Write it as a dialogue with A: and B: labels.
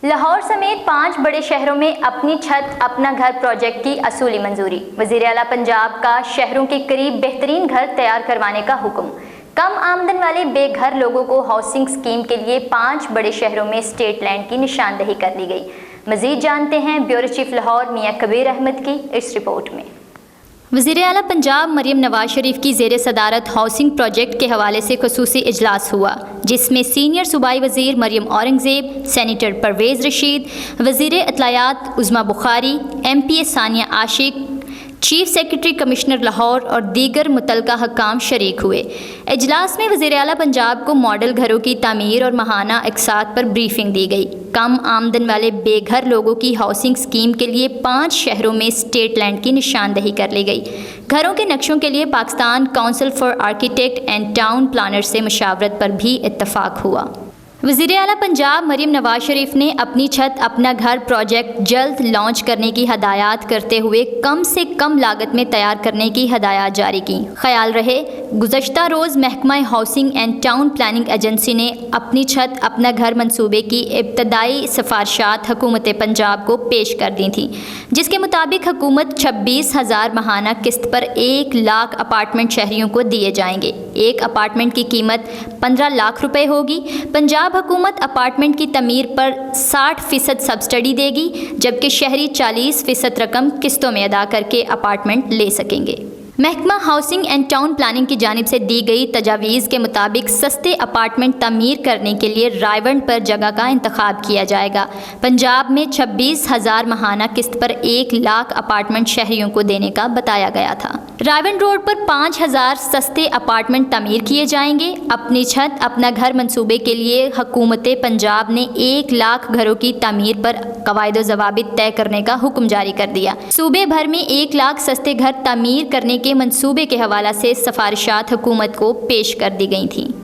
A: لاہور سمیت 5 بڑے شہروں میں اپنی چھت اپنا گھر پروجیکٹ کی اصولی منظوری۔ وزیر اعلیٰ پنجاب کا شہروں کے قریب بہترین گھر تیار کروانے کا حکم۔ کم آمدن والے بے گھر لوگوں کو ہاؤسنگ اسکیم کے لیے 5 بڑے شہروں میں اسٹریٹ لینڈ کی نشاندہی کر لی گئی۔ مزید جانتے ہیں بیورو چیف لاہور میاں کبیر احمد کی اس رپورٹ میں۔ وزیر اعلیٰ پنجاب مریم نواز شریف کی زیر صدارت ہاؤسنگ پروجیکٹ کے حوالے سے خصوصی اجلاس ہوا، جس میں سینئر صوبائی وزیر مریم اورنگزیب، سینیٹر پرویز رشید، وزیر اطلاعات عظمیٰ بخاری، ایم پی اے ثانیہ عاشق، چیف سیکرٹری کمشنر لاہور اور دیگر متعلقہ حکام شریک ہوئے۔ اجلاس میں وزیر اعلیٰ پنجاب کو ماڈل گھروں کی تعمیر اور ماہانہ اقساط پر بریفنگ دی گئی۔ کم آمدن والے بے گھر لوگوں کی ہاؤسنگ اسکیم کے لیے 5 شہروں میں اسٹریٹ لینڈ کی نشاندہی کر لی گئی۔ گھروں کے نقشوں کے لیے Pakistan council for architect and town planner سے مشاورت پر بھی اتفاق ہوا۔ وزیر اعلیٰ پنجاب مریم نواز شریف نے اپنی چھت اپنا گھر پروجیکٹ جلد لانچ کرنے کی ہدایات کرتے ہوئے کم سے کم لاگت میں تیار کرنے کی ہدایات جاری کیں۔ خیال رہے گزشتہ روز محکمہ housing and town planning agency نے اپنی چھت اپنا گھر منصوبے کی ابتدائی سفارشات حکومت پنجاب کو پیش کر دی تھیں، جس کے مطابق حکومت 26,000 ماہانہ قسط پر 1 لاکھ اپارٹمنٹ شہریوں کو دیے جائیں گے۔ ایک اپارٹمنٹ کی قیمت 15 لاکھ روپے ہوگی۔ پنجاب حکومت اپارٹمنٹ کی تعمیر پر 60% سبسڈی دے گی، جبکہ شہری 40% رقم قسطوں میں ادا کر کے اپارٹمنٹ لے سکیں گے۔ محکمہ ہاؤسنگ اینڈ ٹاؤن پلاننگ کی جانب سے دی گئی تجاویز کے مطابق سستے اپارٹمنٹ تعمیر کرنے کے لیے رائیونڈ پر جگہ کا انتخاب کیا جائے گا۔ پنجاب میں 26,000 ماہانہ قسط پر 1 لاکھ اپارٹمنٹ شہریوں کو دینے کا بتایا گیا تھا۔ رائیونڈ روڈ پر 5,000 سستے اپارٹمنٹ تعمیر کیے جائیں گے۔ اپنی چھت اپنا گھر منصوبے کے لیے حکومت پنجاب نے 1 لاکھ گھروں کی تعمیر پر قواعد و ضوابط طے کرنے کا حکم جاری کر دیا۔ صوبے بھر میں 1 لاکھ سستے گھر تعمیر کرنے کے منصوبے کے حوالے سے سفارشات حکومت کو پیش کر دی گئی تھیں۔